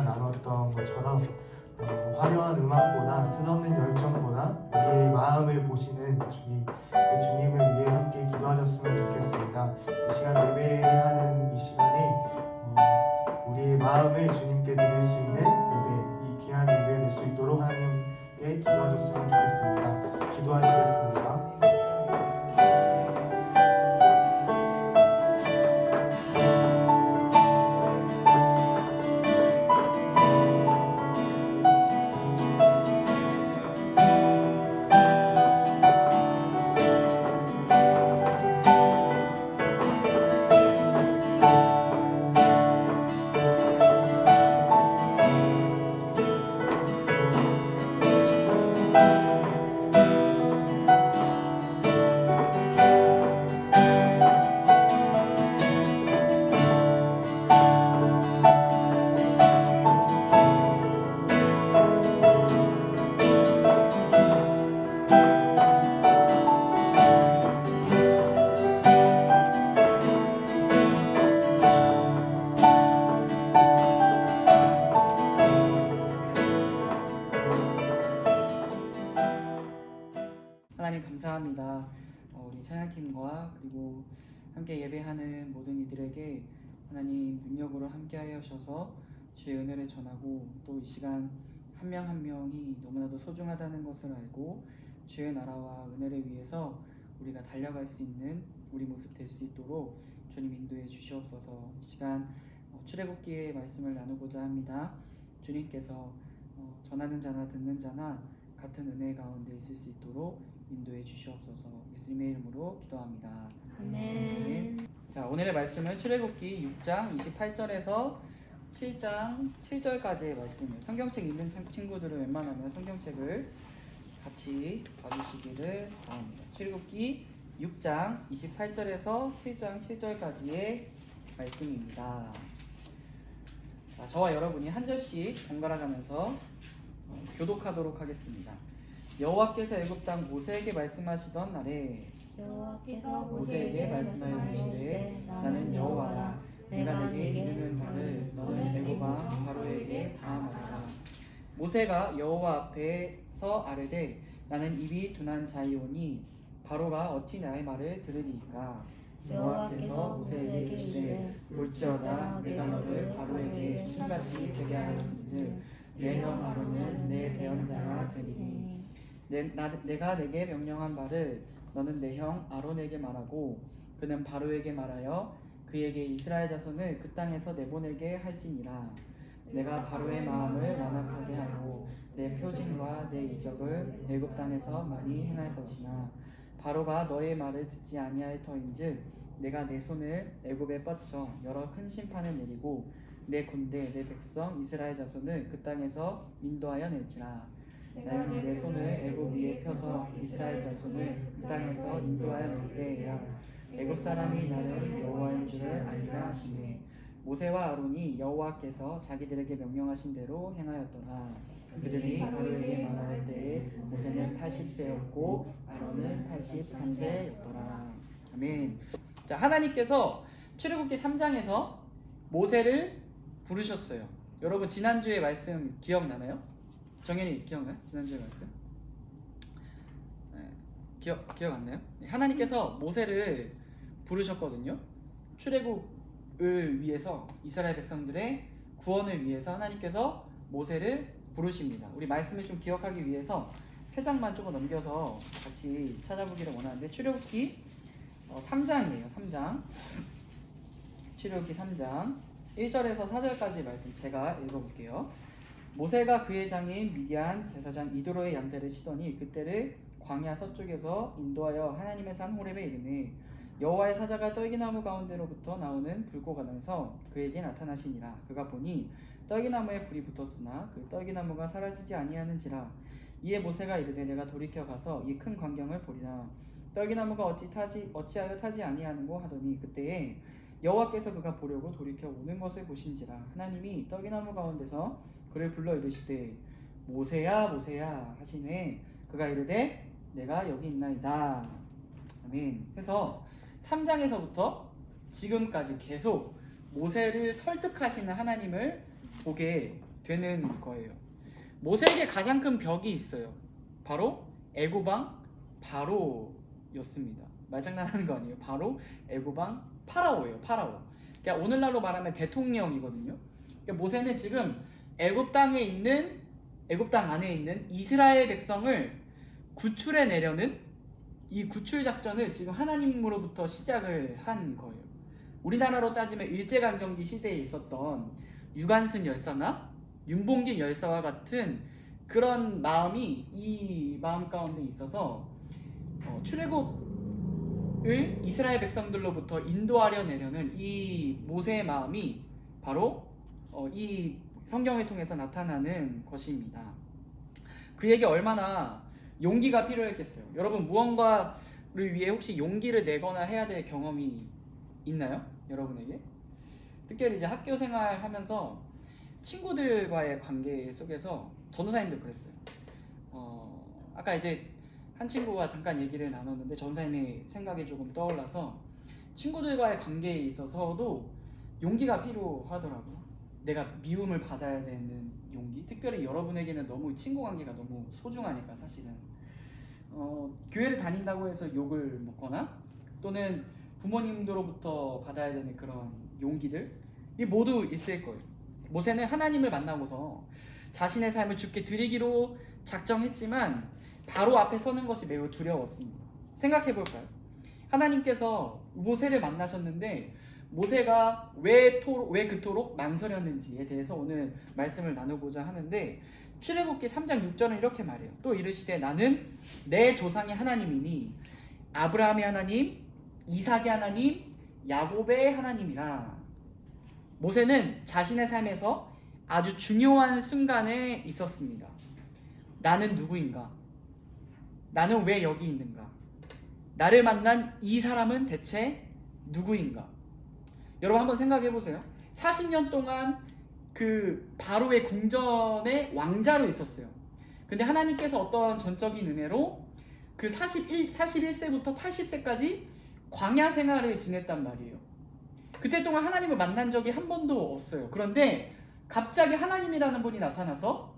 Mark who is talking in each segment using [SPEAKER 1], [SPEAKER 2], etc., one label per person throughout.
[SPEAKER 1] 우리가 나눴던 것처럼 화려한 음악보다 뜻없는 열정보다 우리의 마음을 보시는 주님, 그 주님을 위해 함께 기도하셨으면 좋겠습니다. 이 시간 예배하는 이 시간에 우리의 마음을 주님께 드릴 수 있는 예배, 이 귀한 예배 낼 수 있도록 하나님께 기도하셨으면 좋겠습니다. 기도하시겠습니다.
[SPEAKER 2] 하나님 감사합니다. 우리 찬양팀과 그리고 함께 예배하는 모든 이들에게 하나님 능력으로 함께하여 주셔서 주의 은혜를 전하고 또 이 시간 한 명 한 명이 너무나도 소중하다는 것을 알고 주의 나라와 은혜를 위해서 우리가 달려갈 수 있는 우리 모습 될 수 있도록 주님 인도해 주시옵소서. 이 시간 출애굽기의 말씀을 나누고자 합니다. 주님께서 전하는 자나 듣는 자나 같은 은혜 가운데 있을 수 있도록 인도해 주시옵소서. 예수님의 이름으로 기도합니다.
[SPEAKER 3] 아멘.
[SPEAKER 2] 자, 오늘의 말씀은 출애굽기 6장 28절에서 7장 7절까지의 말씀이에요. 성경책 있는 친구들은 웬만하면 성경책을 같이 봐주시기를 바랍니다. 출애굽기 6장 28절에서 7장 7절까지의 말씀입니다. 자, 저와 여러분이 한 절씩 번갈아 가면서 교독하도록 하겠습니다. 여호와께서 애굽 땅 모세에게 말씀하시던 날에
[SPEAKER 3] 여호와께서
[SPEAKER 2] 모세에게 말씀하여 이르시되 나는 여호와라. 내가 내게 이르는 바를 너는 애굽 왕 바로에게 다 말하라. 모세가 여호와 앞에서 아뢰되 나는 입이 둔한 자이오니 바로가 어찌 나의 말을 들으리이까. 여호와께서 모세에게 이르시되 볼지어다 내가 너를 바로에게 신같이 되게 하였은즉 내 형 아론은 내 대언자가 되리니 내가 내게 명령한 바를 너는 내 형 아론에게 말하고 그는 바로에게 말하여 그에게 이스라엘 자손을 그 땅에서 내보내게 할지니라. 내가 바로의 마음을 완악하게 하고 내 표징과 내 이적을 애굽 땅에서 많이 행할 것이나 바로가 너의 말을 듣지 아니할 터인즉 내가 내 손을 애굽에 뻗쳐 여러 큰 심판을 내리고 내 군대 내 백성 이스라엘 자손을 그 땅에서 인도하여 낼지라. 나는 내 손을 애굽 위에 펴서 이스라엘 자손을 그 땅에서 인도하여 낼 때에야 애굽 사람이 나를 여호와인 줄을 알리라 하시매 모세와 아론이 여호와께서 자기들에게 명령하신 대로 행하였더라. 그들이 바로에게 말할 때에 모세는 80세였고 아론은 83세였더라. 아멘. 자, 하나님께서 출애굽기 3장에서 모세를 부르셨어요. 여러분 지난주의 말씀 기억나나요? 정연이 기억나요? 지난주의 말씀? 네, 기억 안 나요? 하나님께서 모세를 부르셨거든요. 출애굽을 위해서 이스라엘 백성들의 구원을 위해서 하나님께서 모세를 부르십니다. 우리 말씀을 좀 기억하기 위해서 세 장만 조금 넘겨서 같이 찾아보기를 원하는데 출애굽기 3장이에요. 3장. 출애굽기 3장 1절에서 4절까지 말씀 제가 읽어볼게요. 모세가 그의 장인 미디안 제사장 이드로의 양떼를 치더니 그때를 광야 서쪽에서 인도하여 하나님의 산 호렙에 이르매 여호와의 사자가 떨기나무 가운데로부터 나오는 불꽃가면서 그에게 나타나시니라. 그가 보니 떨기나무에 불이 붙었으나 그 떨기나무가 사라지지 아니하는지라. 이에 모세가 이르되 내가 돌이켜 가서 이 큰 광경을 보리라. 떨기나무가 어찌하여 타지 아니하는고 하더니 그때에 여호와께서 그가 보려고 돌이켜 오는 것을 보신지라. 하나님이 떨기나무 가운데서 그를 불러 이르시되 모세야 모세야 하시네. 그가 이르되 내가 여기 있나이다. 아멘. 그래서 3장에서부터 지금까지 계속 모세를 설득하시는 하나님을 보게 되는 거예요. 모세에게 가장 큰 벽이 있어요. 바로 애고방 바로였습니다. 말장난하는 거 아니에요. 바로 애고방 파라오예요. 파라오. 그러니까 오늘날로 말하면 대통령이거든요. 그러니까 모세는 지금 애굽 땅에 있는 애굽 땅 안에 있는 이스라엘 백성을 구출해 내려는 이 구출 작전을 지금 하나님으로부터 시작을 한 거예요. 우리나라로 따지면 일제강점기 시대에 있었던 유관순 열사나 윤봉길 열사와 같은 그런 마음이 이 마음 가운데 있어서 출애굽을 이스라엘 백성들로부터 인도하려 내려는 이 모세의 마음이 바로 이 성경을 통해서 나타나는 것입니다. 그에게 얼마나 용기가 필요했겠어요. 여러분 무언가를 위해 혹시 용기를 내거나 해야 될 경험이 있나요? 여러분에게? 특별히 이제 학교 생활하면서 친구들과의 관계 속에서 전도사님도 그랬어요. 아까 이제 한 친구가 잠깐 얘기를 나눴는데 전도사님의 생각이 조금 떠올라서 친구들과의 관계에 있어서도 용기가 필요하더라고요. 내가 미움을 받아야 되는 용기. 특별히 여러분에게는 너무 친구 관계가 너무 소중하니까 사실은 교회를 다닌다고 해서 욕을 먹거나 또는 부모님들로부터 받아야 되는 그런 용기들이 모두 있을 거예요. 모세는 하나님을 만나고서 자신의 삶을 주께 드리기로 작정했지만 바로 앞에 서는 것이 매우 두려웠습니다. 생각해 볼까요? 하나님께서 모세를 만나셨는데 모세가 왜 그토록 망설였는지에 대해서 오늘 말씀을 나누고자 하는데 출애굽기 3장 6절은 이렇게 말해요. 또 이르시되 나는 내 조상의 하나님이니 아브라함의 하나님, 이삭의 하나님, 야곱의 하나님이라. 모세는 자신의 삶에서 아주 중요한 순간에 있었습니다. 나는 누구인가? 나는 왜 여기 있는가? 나를 만난 이 사람은 대체 누구인가? 여러분 한번 생각해 보세요. 40년 동안 그 바로의 궁전의 왕자로 있었어요. 근데 하나님께서 어떤 전적인 은혜로 그 41세부터 80세까지 광야 생활을 지냈단 말이에요. 그때 동안 하나님을 만난 적이 한 번도 없어요. 그런데 갑자기 하나님이라는 분이 나타나서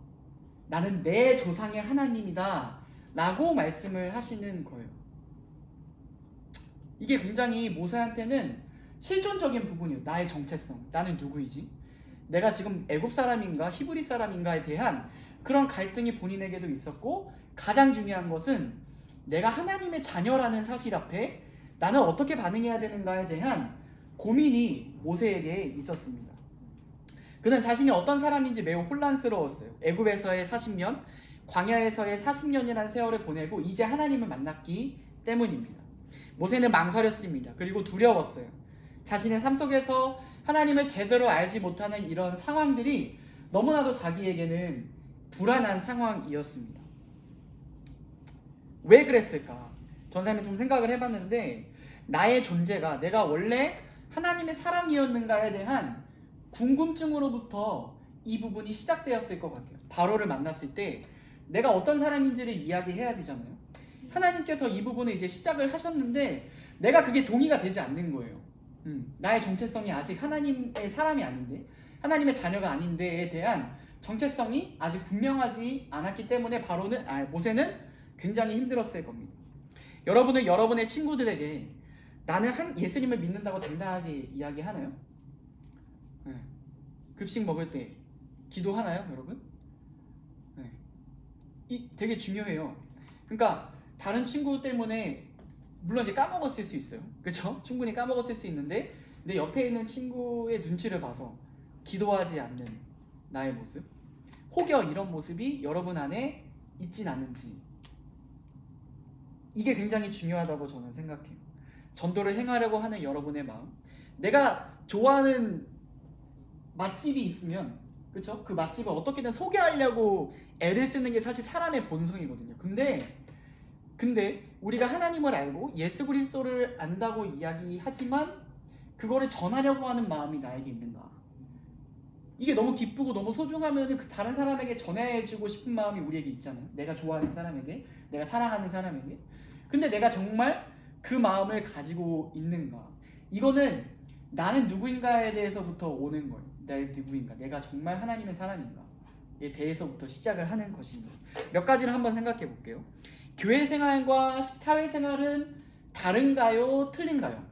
[SPEAKER 2] 나는 내 조상의 하나님이다 라고 말씀을 하시는 거예요. 이게 굉장히 모세한테는 실존적인 부분이에요. 나의 정체성, 나는 누구이지? 내가 지금 애굽 사람인가 히브리 사람인가에 대한 그런 갈등이 본인에게도 있었고 가장 중요한 것은 내가 하나님의 자녀라는 사실 앞에 나는 어떻게 반응해야 되는가에 대한 고민이 모세에게 있었습니다. 그는 자신이 어떤 사람인지 매우 혼란스러웠어요. 애굽에서의 40년, 광야에서의 40년이라는 세월을 보내고 이제 하나님을 만났기 때문입니다. 모세는 망설였습니다. 그리고 두려웠어요. 자신의 삶 속에서 하나님을 제대로 알지 못하는 이런 상황들이 너무나도 자기에게는 불안한 상황이었습니다. 왜 그랬을까? 전사님이 좀 생각을 해봤는데 나의 존재가 내가 원래 하나님의 사람이었는가에 대한 궁금증으로부터 이 부분이 시작되었을 것 같아요. 바로를 만났을 때 내가 어떤 사람인지를 이야기해야 되잖아요. 하나님께서 이 부분을 이제 시작을 하셨는데 내가 그게 동의가 되지 않는 거예요. 나의 정체성이 아직 하나님의 사람이 아닌데 하나님의 자녀가 아닌데에 대한 정체성이 아직 분명하지 않았기 때문에 모세는 굉장히 힘들었을 겁니다. 여러분은 여러분의 친구들에게 나는 예수님을 믿는다고 당당하게 이야기하나요? 네. 급식 먹을 때 기도하나요, 여러분? 네. 되게 중요해요. 그러니까 다른 친구 때문에 물론 이제 까먹었을 수 있어요. 그렇죠? 충분히 까먹었을 수 있는데 내 옆에 있는 친구의 눈치를 봐서 기도하지 않는 나의 모습, 혹여 이런 모습이 여러분 안에 있진 않은지 이게 굉장히 중요하다고 저는 생각해요. 전도를 행하려고 하는 여러분의 마음, 내가 좋아하는 맛집이 있으면 그렇죠? 그 맛집을 어떻게든 소개하려고 애를 쓰는 게 사실 사람의 본성이거든요. 근데 우리가 하나님을 알고 예수 그리스도를 안다고 이야기하지만 그거를 전하려고 하는 마음이 나에게 있는가? 이게 너무 기쁘고 너무 소중하면 그 다른 사람에게 전해주고 싶은 마음이 우리에게 있잖아요. 내가 좋아하는 사람에게, 내가 사랑하는 사람에게. 근데 내가 정말 그 마음을 가지고 있는가? 이거는 나는 누구인가에 대해서부터 오는 거예요. 내가 누구인가? 내가 정말 하나님의 사람인가? 대해서부터 시작을 하는 것입니다. 몇 가지를 한번 생각해 볼게요. 교회 생활과 사회 생활은 다른가요? 틀린가요?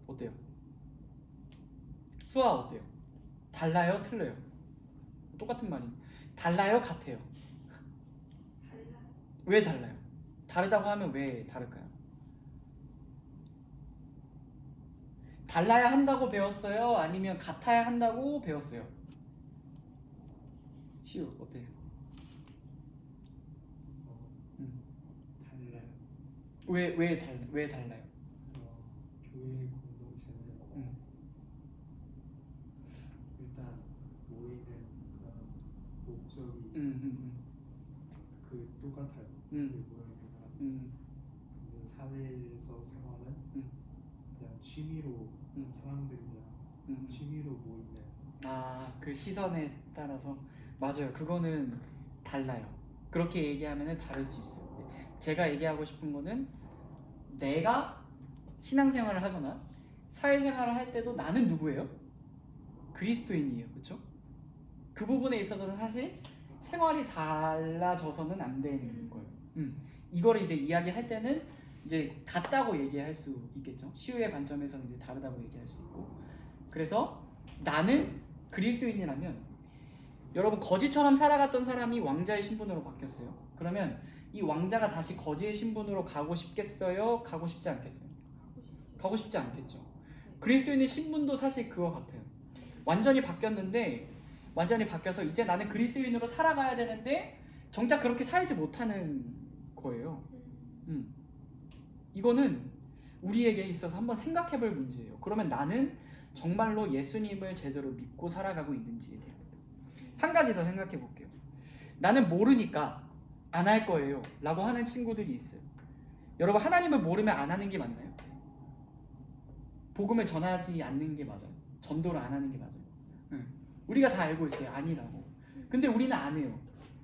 [SPEAKER 2] 어때요? 수아 어때요? 달라요? 틀려요? 똑같은 말이 달라요? 같아요? 왜 달라요? 다르다고 하면 왜 다를까요? 달라야 한다고 배웠어요? 아니면 같아야 한다고 배웠어요? 시우 어때요?
[SPEAKER 1] 달라요.
[SPEAKER 2] 왜 달라요?
[SPEAKER 1] 교회 공동체는 일단 모이는 그런 목적이 그 똑같아요. 교회 모이는 사람. 근데 사회에서 생활은 그냥 취미로 사람들이 그냥 취미로 모이는.
[SPEAKER 2] 그 시선에 따라서 맞아요. 그거는 달라요. 그렇게 얘기하면 다를 수 있어요. 제가 얘기하고 싶은 거는 내가 신앙생활을 하거나 사회생활을 할 때도 나는 누구예요? 그리스도인이에요. 그렇죠? 그 부분에 있어서는 사실 생활이 달라져서는 안 되는 거예요. 이거를 이제 이야기할 때는 이제 같다고 얘기할 수 있겠죠. 시우의 관점에서는 이제 다르다고 얘기할 수 있고. 그래서 나는 그리스도인이라면 여러분 거지처럼 살아갔던 사람이 왕자의 신분으로 바뀌었어요. 그러면 이 왕자가 다시 거지의 신분으로 가고 싶겠어요? 가고 싶지 않겠어요? 가고 싶지 않겠죠. 그리스도인의 신분도 사실 그거 같아요. 완전히 바뀌었는데 완전히 바뀌어서 이제 나는 그리스도인으로 살아가야 되는데 정작 그렇게 살지 못하는 거예요. 이거는 우리에게 있어서 한번 생각해 볼 문제예요. 그러면 나는 정말로 예수님을 제대로 믿고 살아가고 있는지에 대한 한 가지 더 생각해 볼게요. 나는 모르니까 안 할 거예요 라고 하는 친구들이 있어요. 여러분 하나님을 모르면 안 하는 게 맞나요? 복음을 전하지 않는 게 맞아요? 전도를 안 하는 게 맞아요? 우리가 다 알고 있어요. 아니라고. 근데 우리는 안 해요.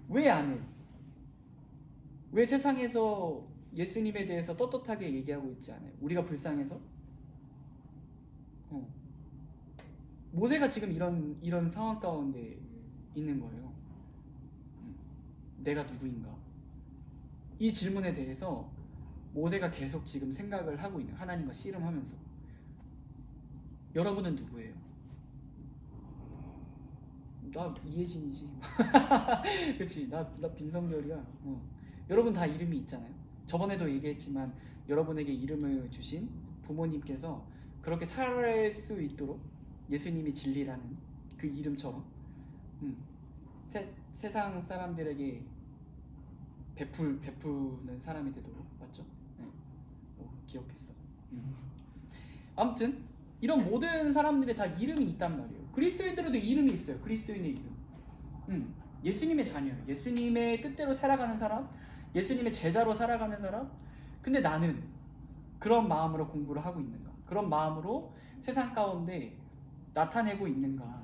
[SPEAKER 2] 왜 안 해요? 왜 세상에서 예수님에 대해서 떳떳하게 얘기하고 있지 않아요? 우리가 불쌍해서? 모세가 지금 이런 상황 가운데 있는 거예요. 내가 누구인가? 이 질문에 대해서 모세가 계속 지금 생각을 하고 있는, 하나님과 씨름하면서. 여러분은 누구예요? 나 이혜진이지. 그치? 나 빈성결이야. 여러분 다 이름이 있잖아요. 저번에도 얘기했지만 여러분에게 이름을 주신 부모님께서 그렇게 살 수 있도록 예수님이 진리라는 그 이름처럼 세상 사람들에게 베푸는 사람이 되도록, 맞죠? 네. 기억했어. 아무튼 이런 모든 사람들이 다 이름이 있단 말이에요. 그리스도인들에도 이름이 있어요. 그리스도인의 이름. 예수님의 자녀예요. 예수님의 뜻대로 살아가는 사람, 예수님의 제자로 살아가는 사람. 근데 나는 그런 마음으로 공부를 하고 있는가? 그런 마음으로 세상 가운데 나타내고 있는가에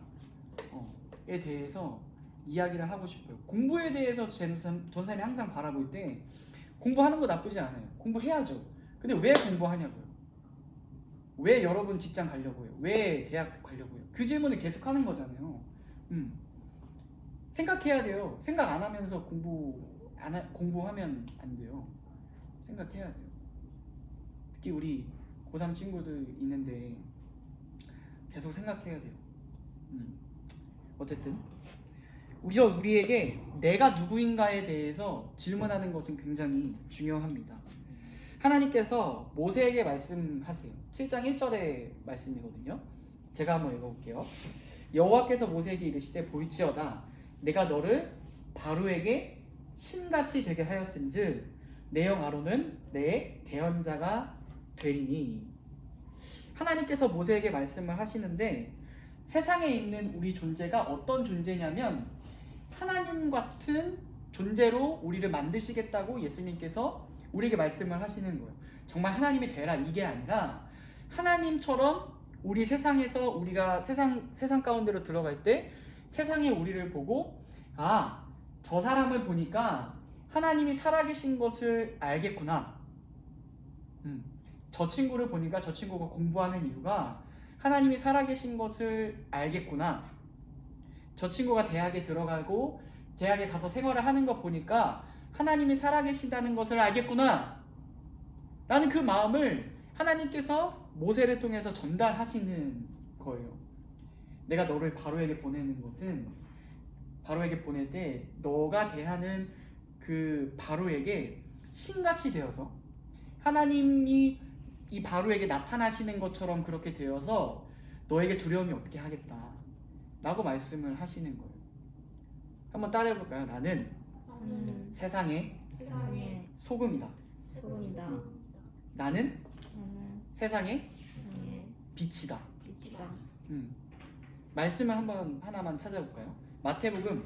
[SPEAKER 2] 대해서 이야기를 하고 싶어요. 공부에 대해서 전사님이 항상 바라볼 때 공부하는 거 나쁘지 않아요. 공부해야죠. 근데 왜 공부하냐고요? 왜 여러분 직장 가려고요? 왜 대학 가려고요? 그 질문을 계속 하는 거잖아요. 생각해야 돼요. 생각 안 하면서 공부하면 안 돼요. 생각해야 돼요. 특히 우리 고3 친구들 있는데 계속 생각해야 돼요. 어쨌든 우리에게 내가 누구인가에 대해서 질문하는 것은 굉장히 중요합니다. 하나님께서 모세에게 말씀하세요. 7장 1절의 말씀이거든요. 제가 한번 읽어볼게요. 여호와께서 모세에게 이르시되 볼지어다 내가 너를 바로에게 신같이 되게 하였은즉 내 형 아론은 내 대언자가 되리니. 하나님께서 모세에게 말씀을 하시는데 세상에 있는 우리 존재가 어떤 존재냐면 하나님 같은 존재로 우리를 만드시겠다고 예수님께서 우리에게 말씀을 하시는 거예요. 정말 하나님이 되라 이게 아니라 하나님처럼 우리 세상에서 우리가 세상 가운데로 들어갈 때 세상에 우리를 보고 저 사람을 보니까 하나님이 살아계신 것을 알겠구나. 저 친구를 보니까 저 친구가 공부하는 이유가 하나님이 살아계신 것을 알겠구나. 저 친구가 대학에 들어가고 대학에 가서 생활을 하는 거 보니까 하나님이 살아계신다는 것을 알겠구나 라는 그 마음을 하나님께서 모세를 통해서 전달하시는 거예요. 내가 너를 바로에게 보내는 것은 바로에게 보낼 때 너가 대하는 그 바로에게 신같이 되어서 하나님이 이 바로에게 나타나시는 것처럼 그렇게 되어서 너에게 두려움이 없게 하겠다 라고 말씀을 하시는 거예요. 한번 따라해 볼까요? 나는 세상의
[SPEAKER 3] 세상의
[SPEAKER 2] 소금이다.
[SPEAKER 3] 소금이다.
[SPEAKER 2] 나는
[SPEAKER 3] 나는
[SPEAKER 2] 세상의
[SPEAKER 3] 세상의
[SPEAKER 2] 빛이다.
[SPEAKER 3] 빛이다.
[SPEAKER 2] 말씀을 한번 하나만 찾아볼까요? 마태복음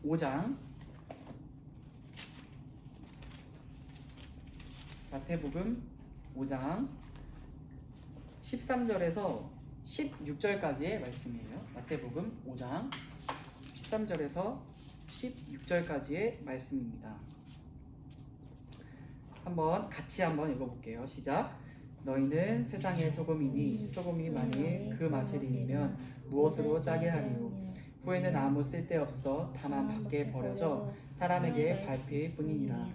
[SPEAKER 2] 5장 마태복음 5장 13절에서 16절까지의 말씀이에요. 마태복음 5장 13절에서 16절까지의 말씀입니다. 같이 한번 읽어볼게요. 시작. 너희는 세상의 소금이니 소금이 만일 그 맛을 잃으면 무엇으로 짜게 하리요? 후에는 아무 쓸데없어 다만 밖에 버려져 사람에게 밟힐 뿐이니라.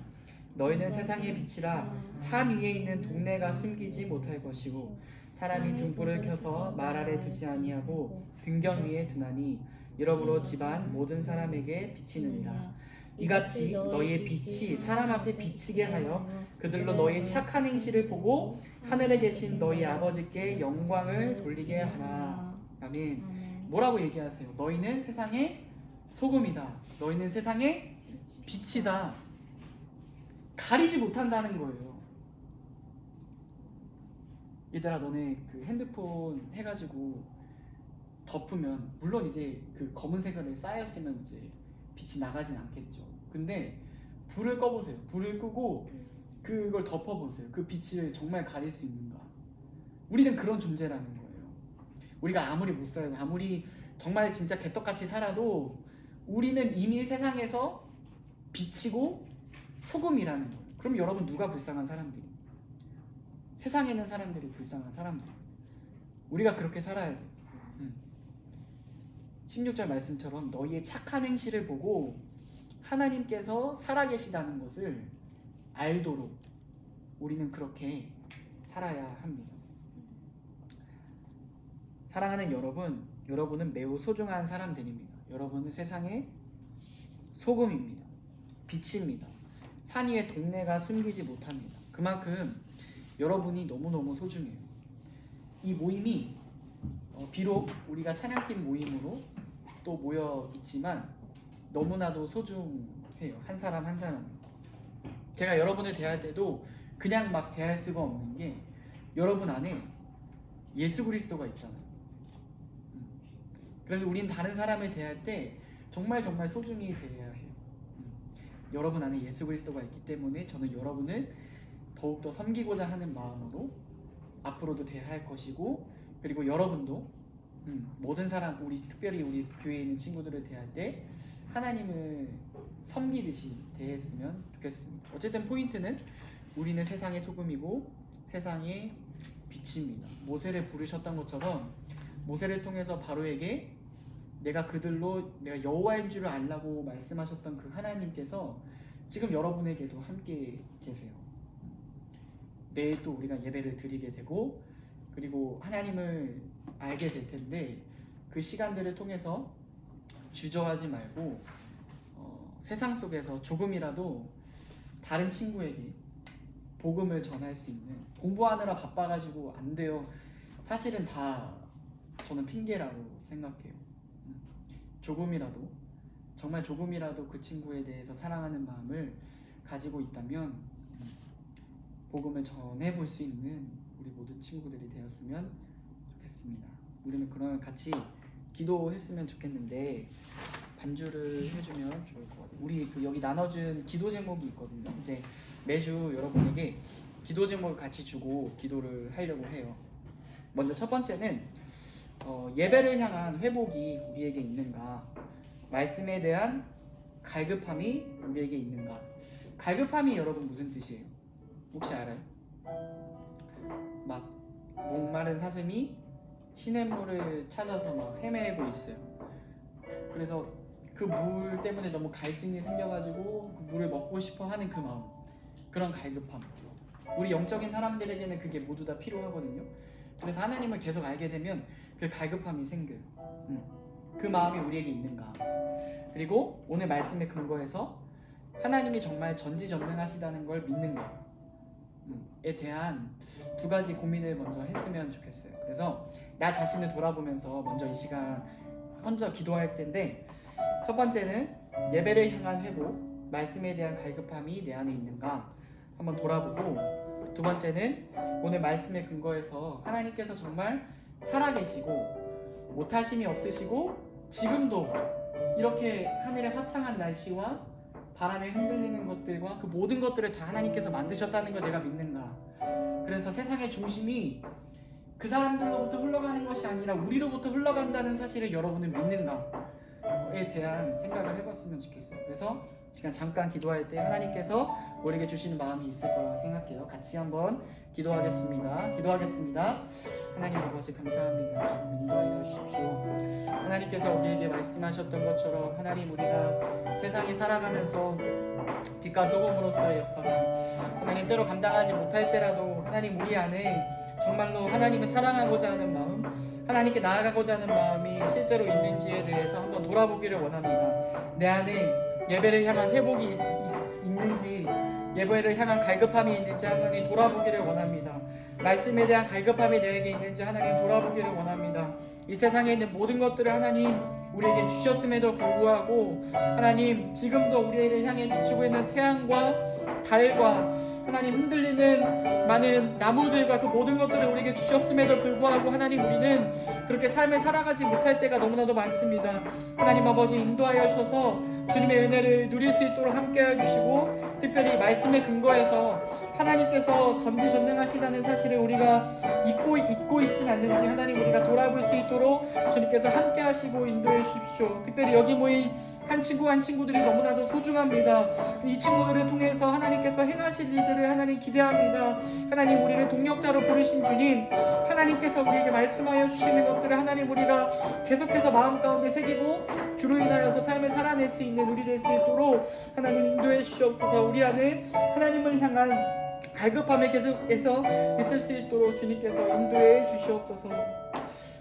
[SPEAKER 2] 너희는 세상의 빛이라. 산 위에 있는 동네가 숨기지 못할 것이고 사람이 등불을 켜서 말 아래 두지 아니하고 등경 위에 두나니 이러므로 집안 모든 사람에게 비치느니라. 이같이 너희의 빛이 사람 앞에 비치게 하여 그들로 너희의 착한 행실을 보고 하늘에 계신 너희 아버지께 영광을 돌리게 하라. 아멘. 뭐라고 얘기하세요? 너희는 세상의 소금이다. 너희는 세상의 빛이다. 가리지 못한다는 거예요. 얘들아, 너네 그 핸드폰 해가지고 덮으면 물론 이제 그 검은색으로 쌓였으면 이제 빛이 나가진 않겠죠. 근데 불을 꺼보세요. 불을 끄고 그걸 덮어보세요. 그 빛을 정말 가릴 수 있는가? 우리는 그런 존재라는 거예요. 우리가 아무리 못 살아도 아무리 정말 진짜 개떡같이 살아도 우리는 이미 세상에서 빛이고 소금이라는 거예요. 그럼 여러분 누가 불쌍한 사람들이? 세상에 있는 사람들이 불쌍한 사람들. 우리가 그렇게 살아야 돼. 16절 말씀처럼 너희의 착한 행실을 보고 하나님께서 살아계시다는 것을 알도록 우리는 그렇게 살아야 합니다. 사랑하는 여러분, 여러분은 매우 소중한 사람들입니다. 여러분은 세상의 소금입니다. 빛입니다. 산 위에 동네가 숨기지 못합니다. 그만큼 여러분이 너무너무 소중해요. 이 모임이 비록 우리가 찬양팀 모임으로 또 모여 있지만 너무나도 소중해요. 한 사람 한 사람. 제가 여러분을 대할 때도 그냥 막 대할 수가 없는 게 여러분 안에 예수 그리스도가 있잖아요. 그래서 우린 다른 사람을 대할 때 정말 소중히 대해야 해요. 여러분 안에 예수 그리스도가 있기 때문에 저는 여러분을 더욱더 섬기고자 하는 마음으로 앞으로도 대할 것이고, 그리고 여러분도 모든 사람, 특별히 우리 교회에 있는 친구들을 대할 때 하나님을 섬기듯이 대했으면 좋겠습니다. 어쨌든 포인트는 우리는 세상의 소금이고 세상의 빛입니다. 모세를 부르셨던 것처럼 모세를 통해서 바로에게 내가 여호와인 줄을 알라고 말씀하셨던 그 하나님께서 지금 여러분에게도 함께 계세요. 내일 또 우리가 예배를 드리게 되고 그리고 하나님을 알게 될 텐데 그 시간들을 통해서 주저하지 말고 세상 속에서 조금이라도 다른 친구에게 복음을 전할 수 있는, 공부하느라 바빠가지고 안 돼요. 사실은 다 저는 핑계라고 생각해요. 조금이라도, 정말 조금이라도 그 친구에 대해서 사랑하는 마음을 가지고 있다면 복음을 전해볼 수 있는 우리 모든 친구들이 되었으면 좋겠습니다. 우리는 그러면 같이 기도했으면 좋겠는데 반주를 해주면 좋을 것 같아요. 우리 여기 나눠준 기도 제목이 있거든요. 이제 매주 여러분에게 기도 제목을 같이 주고 기도를 하려고 해요. 먼저 첫 번째는 예배를 향한 회복이 우리에게 있는가, 말씀에 대한 갈급함이 우리에게 있는가. 갈급함이 여러분 무슨 뜻이에요? 혹시 알아요? 막 목마른 사슴이 시냇물을 찾아서 막 헤매고 있어요. 그래서 그 물 때문에 너무 갈증이 생겨가지고 그 물을 먹고 싶어 하는 그 마음, 그런 갈급함. 우리 영적인 사람들에게는 그게 모두 다 필요하거든요. 그래서 하나님을 계속 알게 되면 그 갈급함이 생겨요. 그 마음이 우리에게 있는가. 그리고 오늘 말씀의 근거에서 하나님이 정말 전지전능하시다는 걸 믿는가에 대한 두 가지 고민을 먼저 했으면 좋겠어요. 그래서 나 자신을 돌아보면서 먼저 이 시간 먼저 기도할 텐데, 첫 번째는 예배를 향한 회복, 말씀에 대한 갈급함이 내 안에 있는가 한번 돌아보고, 두 번째는 오늘 말씀의 근거에서 하나님께서 정말 살아계시고 못하심이 없으시고 지금도 이렇게 하늘의 화창한 날씨와 바람에 흔들리는 것들과 그 모든 것들을 다 하나님께서 만드셨다는 걸 내가 믿는가. 그래서 세상의 중심이 그 사람들로부터 흘러가는 것이 아니라 우리로부터 흘러간다는 사실을 여러분은 믿는가에 대한 생각을 해봤으면 좋겠어요. 그래서 시간 잠깐 기도할 때 하나님께서 우리에게 주시는 마음이 있을 거라 생각해요. 같이 한번 기도하겠습니다. 하나님 아버지 감사합니다. 주님 인도하여 주십시오. 하나님께서 우리에게 말씀하셨던 것처럼 하나님, 우리가 세상에 살아가면서 빛과 소금으로서의 역할을 하나님 때로 감당하지 못할 때라도 하나님, 우리 안에 정말로 하나님을 사랑하고자 하는 마음, 하나님께 나아가고자 하는 마음이 실제로 있는지에 대해서 한번 돌아보기를 원합니다. 내 안에 예배를 향한 회복이 있는지, 예배를 향한 갈급함이 있는지 하나님 돌아보기를 원합니다. 말씀에 대한 갈급함이 내게 있는지 하나님 돌아보기를 원합니다. 이 세상에 있는 모든 것들을 하나님 우리에게 주셨음에도 불구하고 하나님, 지금도 우리를 향해 비추고 있는 태양과 달과 하나님 흔들리는 많은 나무들과 그 모든 것들을 우리에게 주셨음에도 불구하고 하나님, 우리는 그렇게 삶을 살아가지 못할 때가 너무나도 많습니다. 하나님 아버지, 인도하여 주셔서 주님의 은혜를 누릴 수 있도록 함께해 주시고, 특별히 말씀의 근거에서 하나님께서 전지전능하시다는 사실을 우리가 잊고 있진 않는지 하나님, 우리가 돌아볼 수 있도록 주님께서 함께 하시고 인도해 주십시오. 특별히 여기 모인 한 친구 한 친구들이 너무나도 소중합니다. 이 친구들을 통해서 하나님께서 행하실 일들을 하나님 기대합니다. 하나님, 우리를 동력자로 부르신 주님, 하나님께서 우리에게 말씀하여 주시는 것들을 하나님 우리가 계속해서 마음 가운데 새기고 주로 인하여서 삶을 살아낼 수 있는 우리 될 수 있도록 하나님 인도해 주시옵소서. 우리 안에 하나님을 향한 갈급함에 계속해서 있을 수 있도록 주님께서 인도해 주시옵소서.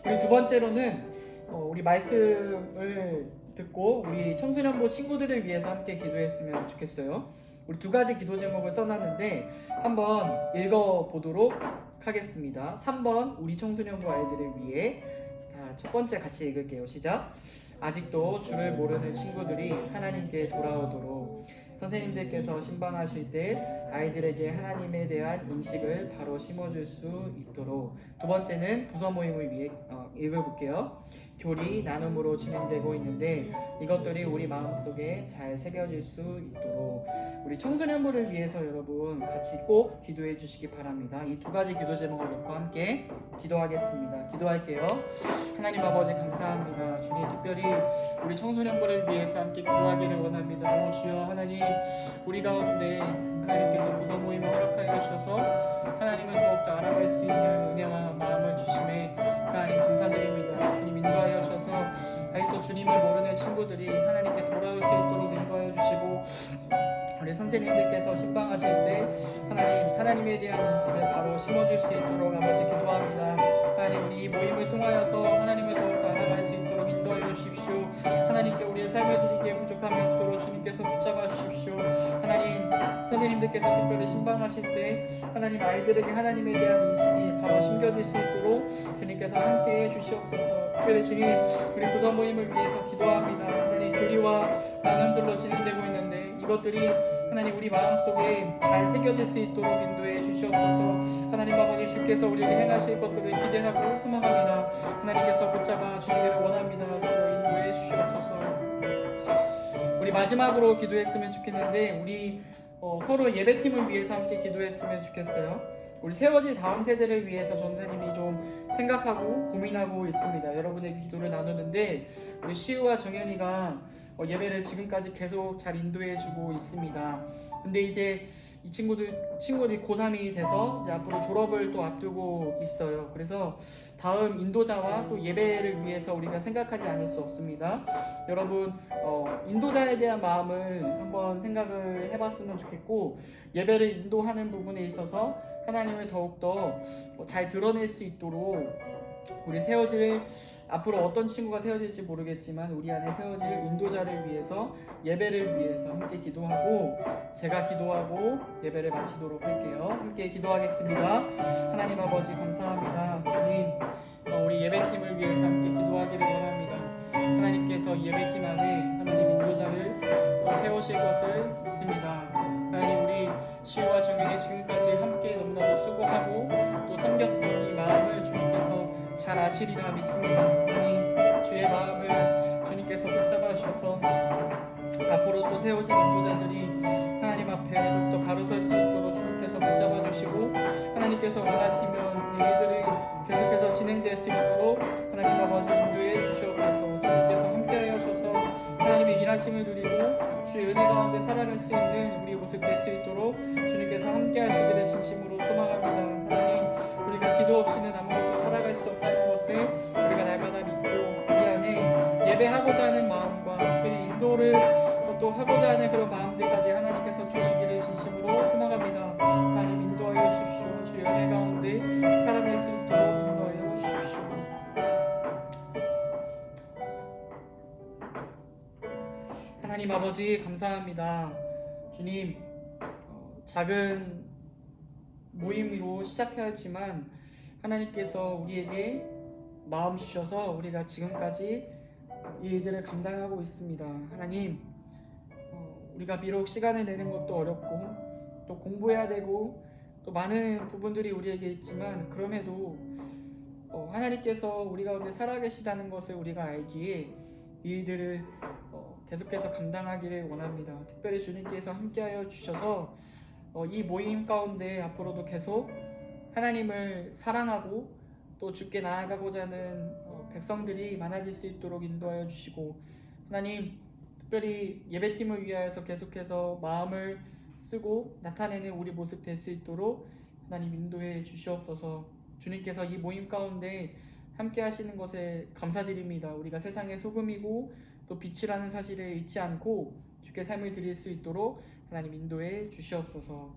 [SPEAKER 2] 우리 두 번째로는 우리 말씀을 듣고 우리 청소년부 친구들을 위해서 함께 기도했으면 좋겠어요. 우리 두 가지 기도 제목을 써놨는데 한번 읽어보도록 하겠습니다. 3번 우리 청소년부 아이들을 위해. 첫 번째 같이 읽을게요. 시작. 아직도 주를 모르는 친구들이 하나님께 돌아오도록 선생님들께서 신방하실 때 아이들에게 하나님에 대한 인식을 바로 심어줄 수 있도록. 두 번째는 부서 모임을 위해 읽어볼게요. 교리 나눔으로 진행되고 있는데 이것들이 우리 마음속에 잘 새겨질 수 있도록 우리 청소년부를 위해서 여러분 같이 꼭 기도해 주시기 바랍니다. 이 두 가지 기도 제목을 놓고 함께 기도하겠습니다. 기도할게요. 하나님 아버지 감사합니다. 주님, 특별히 우리 청소년부를 위해서 함께 기도하기를 원합니다. 주여 하나님, 우리 가운데 하나님께서 부서 모임을 허락하여 주셔서 하나님을 더욱더 알아갈 수 있는 은혜와 마음을 주심에 하나님 감사드립니다. 주님, 인도하여 주셔서 아직도 주님을 모르는 친구들이 하나님께 돌아올 수 있도록 인도하여 주시고, 우리 선생님들께서 신방하실 때 하나님에 대한 인식을 바로 심어줄 수 있도록 아버지 기도합니다. 하나님, 우리 이 모임을 통하여서 하나님을 더욱더 알아갈 수 있도록 인도하여 주십시오. 하나님께 우리의 삶을 드리기에 부족함이 없도록 주님께서 붙잡아 주십시오. 하나님, 선생님들께서 특별히 신방하실 때 하나님 아이들에게 하나님에 대한 인식이 바로 심겨질 수 있도록 주님께서 함께해 주시옵소서. 특별히 주님, 우리 부서 모임을 위해서 기도합니다. 하나님, 교리와 나눔들로 진행되고 있는데 이것들이 하나님 우리 마음속에 잘 새겨질 수 있도록 인도해 주시옵소서. 하나님 아버지, 주께서 우리에게 행하실 것들을 기대하고 소망합니다. 하나님께서 붙잡아 주시기를 원합니다. 주여 인도해 주시옵소서. 우리 마지막으로 기도했으면 좋겠는데 우리 서로 예배팀을 위해서 함께 기도했으면 좋겠어요. 우리 세워질 다음 세대를 위해서 전사님이 좀 생각하고 고민하고 있습니다. 여러분에게 기도를 나누는데 우리 시우와 정현이가 예배를 지금까지 계속 잘 인도해주고 있습니다. 근데 이제 이 친구들이 고3이 돼서 이제 앞으로 졸업을 또 앞두고 있어요. 그래서 다음 인도자와 또 예배를 위해서 우리가 생각하지 않을 수 없습니다. 여러분, 인도자에 대한 마음을 한번 생각을 해봤으면 좋겠고, 예배를 인도하는 부분에 있어서 하나님을 더욱더 잘 드러낼 수 있도록 우리 세워질, 앞으로 어떤 친구가 세워질지 모르겠지만 우리 안에 세워질 인도자를 위해서, 예배를 위해서 함께 기도하고, 제가 기도하고 예배를 마치도록 할게요. 함께 기도하겠습니다. 하나님 아버지 감사합니다. 주님, 우리 예배팀을 위해서 함께 기도하기를 원합니다. 하나님께서 예배팀 안에 하나님 인도자를 또 세우실 것을 믿습니다. 하나님, 우리 시우와 정경이 지금까지 함께 너무나도 수고하고 또 섬겼던 이 마음을 주님께서 잘 아시리라 믿습니다. 하나님, 주의 마음을 주님께서 붙잡아 주셔서 앞으로 또 세워진 인도자들이 하나님 앞에 더욱더 바로 설 수 있도록 주님께서 붙잡아 주시고, 하나님께서 원하시면 일들이 계속해서 진행될 수 있도록 하나님 아버지 인도해 주시옵소서. 주님께서 함께하여 주셔서 하나님의 일하심을 누리고 주의 은혜 가운데 살아갈 수 있는 우리 모습 될 수 있도록 주님께서 함께하시기를 진심으로 소망합니다. 하나님, 우리가 기도 없이는 아무것도 살아갈 수 없다는 것을 우리가 날마다 믿고, 우리 안에 예배하고자 하는 마음과 특별히 인도를 또 하고자 하는 그런 마음들까지 하나님께서 주시기를 진심으로 소망합니다. 하나님, 인도하여 주십시오. 주의 은혜 가운데 살아낼 수 있도록 인도하여 주십시오. 하나님 아버지 감사합니다. 주님, 작은 모임으로 시작해야 했지만 하나님께서 우리에게 마음 주셔서 우리가 지금까지 이 일들을 감당하고 있습니다. 하나님, 우리가 비록 시간을 내는 것도 어렵고 또 공부해야 되고 또 많은 부분들이 우리에게 있지만, 그럼에도 하나님께서 우리 가운데 살아계시다는 것을 우리가 알기에 이 일들을 계속해서 감당하기를 원합니다. 특별히 주님께서 함께하여 주셔서 이 모임 가운데 앞으로도 계속 하나님을 사랑하고 또 주께 나아가고자 하는 백성들이 많아질 수 있도록 인도하여 주시고, 하나님, 특별히 예배팀을 위하여서 계속해서 마음을 쓰고 나타내는 우리 모습 될 수 있도록 하나님 인도해 주시옵소서. 주님께서 이 모임 가운데 함께 하시는 것에 감사드립니다. 우리가 세상의 소금이고 또 빛이라는 사실을 잊지 않고 주께 삶을 드릴 수 있도록 하나님 인도해 주시옵소서.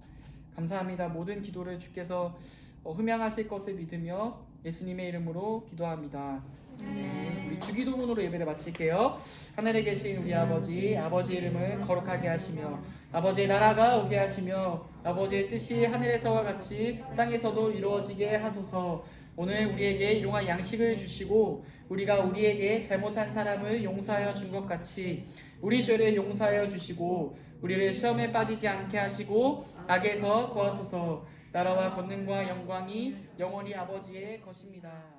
[SPEAKER 2] 감사합니다. 모든 기도를 주께서 흠양하실 것을 믿으며 예수님의 이름으로 기도합니다. 우리 주기도문으로 예배를 마칠게요. 하늘에 계신 우리 아버지, 아버지의 이름을 거룩하게 하시며 아버지의 나라가 오게 하시며 아버지의 뜻이 하늘에서와 같이 땅에서도 이루어지게 하소서. 오늘 우리에게 일용할 양식을 주시고 우리가 우리에게 잘못한 사람을 용서하여 준 것 같이 우리 죄를 용서하여 주시고 우리를 시험에 빠지지 않게 하시고 악에서 구하소서. 나라와 권능과 영광이 영원히 아버지의 것입니다.